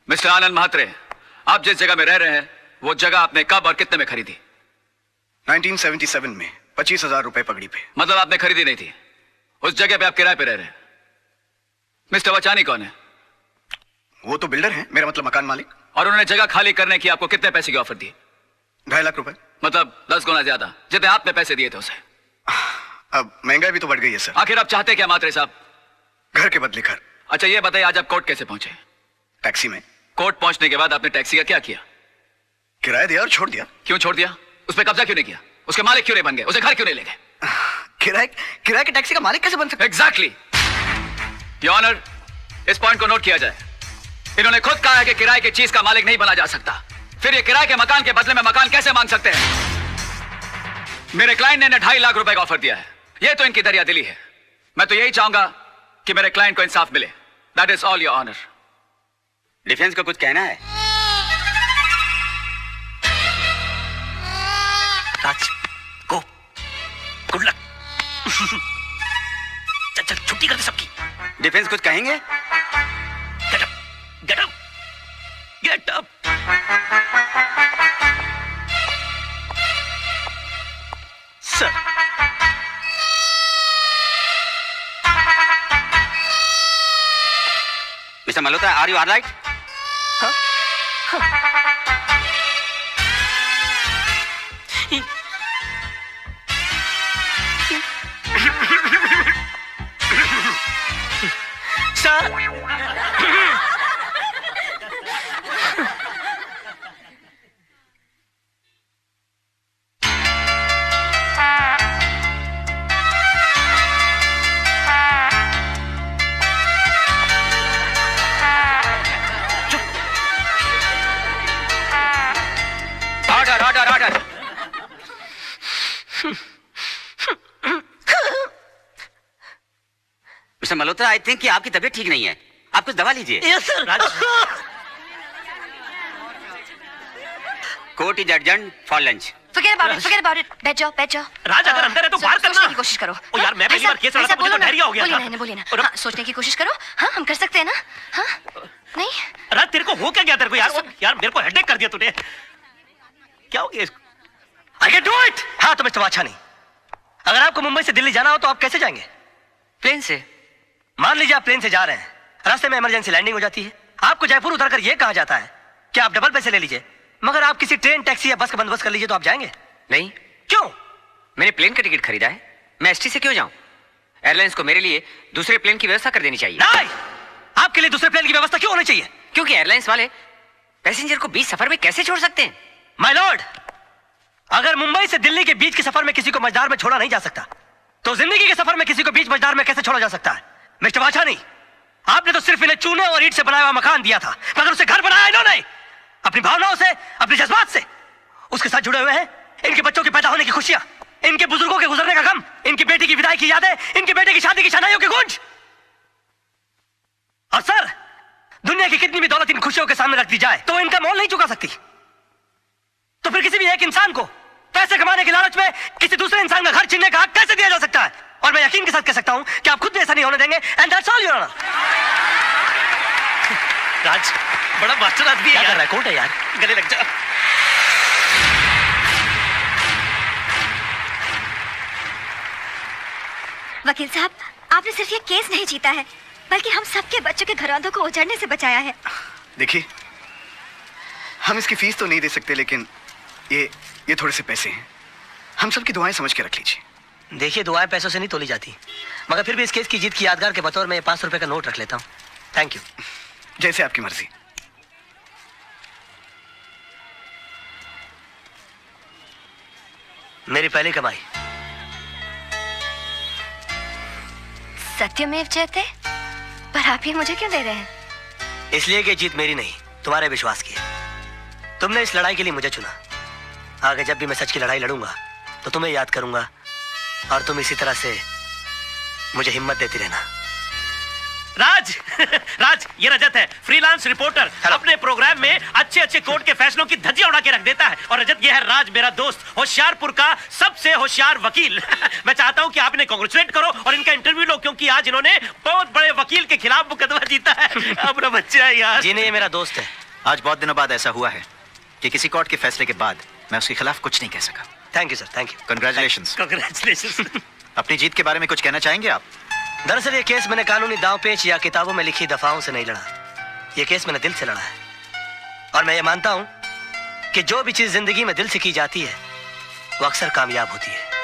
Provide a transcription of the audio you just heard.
Mister आनंद म्हात्रे, आप जिस जगह में रह रहे हैं वो जगह आपने कब और कितने में खरीदी? 1977 में 25,000 रुपए पगड़ी पे। मतलब आपने खरीदी नहीं थी, उस जगह पे आप किराए पे रह रहे हैं। मिस्टर वचानी कौन है? वो तो बिल्डर हैं, मेरा मतलब मकान मालिक। और उन्होंने जगह खाली करने की आपको कितने पैसे की ऑफर दी? 2.5 लाख रुपए। मतलब 10 गुना ज्यादा जितने आपने पैसे दिए थे उसे। अब महंगाई भी तो बढ़ गई है सर। आखिर आप चाहते क्या म्हात्रे साहब? घर के बदले घर। अच्छा ये बताइए, आज आप कोर्ट कैसे पहुंचे? टैक्सी में। कोर्ट पहुंचने के बाद आपने टैक्सी का क्या किया? किराया दिया और छोड़ दिया। क्यों छोड़ दिया? उस पर कब्जा क्यों नहीं किया? उसके मालिक क्यों नहीं बन गए? उसे घर क्यों नहीं ले गए? किराए के टैक्सी का मालिक कैसे बन सकता? एग्जैक्टली योर ऑनर, इस पॉइंट को नोट किया जाए। इन्होंने खुद कहा है कि किराए की चीज का मालिक नहीं बना जा सकता, फिर ये किराए के मकान के बदले में मकान कैसे मांग सकते हैं? मेरे क्लाइंट ने 2.5 लाख रुपए का ऑफर दिया है, ये तो इनकी दरियादिली है। मैं तो यही चाहूंगा कि मेरे क्लाइंट को इंसाफ मिले। That is all your honour. Defence को कुछ कहना है? Raj, go, good luck. चल चल छुट्टी कर दे सबकी। डिफेंस कुछ कहेंगे? Get up, get up, get up. Sir, mister Malhotra, are you alright? Sir, order order order. Mister Malhotra, I think कि आपकी तबीयत ठीक नहीं है, आप कुछ दवा लीजिए। Yes sir. Raj, court is adjourned for lunch. Forget about it. बैठ जाओ। राज अगर अंदर है तो बाहर करना। सोचने की कोशिश करो। ओ यार, मैं पहली बार केस लड़ा था, मुझे तो डायरिया हो गया था। बोलिए ना। हाँ, सोचने की कोशिश करो। हाँ, हम कर सकते हैं ना? हाँ, नहीं? राज, तेरे को हो क्या गया तेरे को यार मेरे को हेडेक कर दिया तूने। क्या हो गया इसको? I can do it! हाँ तो मिस्टर वाछानी, अगर आपको मुंबई से दिल्ली जाना हो तो आप कैसे जाएंगे? प्लेन से। मान लीजिए आप प्लेन से जा रहे हैं, रास्ते में इमरजेंसी लैंडिंग हो जाती है, आपको जयपुर उतरकर यह कहा जाता है कि आप डबल पैसे ले लीजिए, मगर आप किसी ट्रेन, टैक्सी या बस का बंदोबस्त कर लीजिए, तो आप जाएंगे? नहीं। क्यों? मैंने प्लेन का टिकट खरीदा है, मैं एसटी से क्यों जाऊं? एयरलाइंस को मेरे लिए दूसरे प्लेन की व्यवस्था कर देनी चाहिए। नहीं, आपके लिए दूसरे प्लेन की व्यवस्था क्यों होनी चाहिए? क्योंकि एयरलाइंस वाले पैसेंजर को बीच सफर में कैसे छोड़ सकते हैं? माय लॉर्ड, अगर मुंबई से दिल्ली के बीच के सफर में किसी को मझदार में छोड़ा नहीं जा सकता, तो जिंदगी के सफर में किसी को बीच मझदार में कैसे छोड़ा जा सकता है? मिस्टर वाछानी, आपने तो सिर्फ इन्हें चूने और ईंट से बनाया हुआ मकान दिया था, मगर उसे घर बनाया इन्होंने अपनी भावनाओं से, अपने जज्बात से। उसके साथ जुड़े हुए हैं इनके बच्चों के पैदा होने की खुशियां, इनके बुजुर्गों के गुजरने का गम, इनकी बेटी की विदाई की यादें, इनके बेटे की शादी की शनाइयों की गूंज। और सर, दुनिया की कितनी भी दौलत इन खुशियों के सामने रख दी जाए तो इनका मोल नहीं चुका सकती। तो फिर किसी भी एक इंसान को पैसे कमाने की लालच में किसी दूसरे इंसान का घर छीनने का हक कैसे दिया जा सकता है? और मैं यकीन के साथ कह सकता हूं कि आप खुद भी ऐसा नहीं होने देंगे। And that's all your honour. Raj, बड़ा मास्टर आदमी है। क्या कर रहा है? कोर्ट है यार, गले लग जा। वकील साहब, आपने सिर्फ ये केस नहीं जीता है, बल्कि हम सबके बच्चों के घरवालों को उजड़ने से बचाया है। देखिए, हम इसकी फीस तो नहीं दे सकते, लेकिन ये थोड़े से पैसे हैं, हम सबकी दुआएं समझ के रख लीजिए। देखिए, दुआएं पैसों से नहीं तोली जाती, मगर फिर भी इस केस की जीत की यादगार के बतौर में 500 रुपए का नोट रख लेता हूँ। Thank you. जैसे आपकी मर्जी। मेरी पहली कमाई। सत्यमेव जयते, पर आप ये मुझे क्यों दे रहे हैं? इसलिए कि जीत मेरी नहीं, तुम्हारे विश्वास की है। तुमने इस लड़ाई के लिए मुझे चुना। आगे जब भी मैं सच की लड़ाई लड़ूंगा तो तुम्हें याद करूंगा, और तुम इसी तरह से मुझे हिम्मत देती रहना। राज राज, ये रजत है, फ्रीलांस रिपोर्टर। अपने प्रोग्राम में अच्छे अच्छे कोर्ट के फैसलों की धज्जियां उड़ा के रख देता है। और रजत, ये है राज, मेरा दोस्त, होशियारपुर का सबसे होशियार वकील। मैं चाहता हूं कि आप इन्हें कांग्रेचुलेट करो और इनका इंटरव्यू लो, क्योंकि आज इन्होंने बहुत बड़े वकील के खिलाफ मुकदमा जीता है। अपना बच्चा है यार। जी नहीं, ये मेरा दोस्त है। आज बहुत दिनों बाद ऐसा हुआ है कि किसी कोर्ट के फैसले के बाद मैं उसके खिलाफ कुछ नहीं कह सका। Thank you sir, thank you. Congratulations. Congratulation. अपनी जीत के बारे में कुछ कहना चाहेंगे आप? दरअसल ये केस मैंने कानूनी दांव पेच या किताबों में लिखी दफाओं से नहीं लड़ा। ये केस मैंने दिल से लड़ा है, और मैं ये मानता हूं कि जो भी चीज जिंदगी में दिल से की जाती है वो अक्सर कामयाब होती है।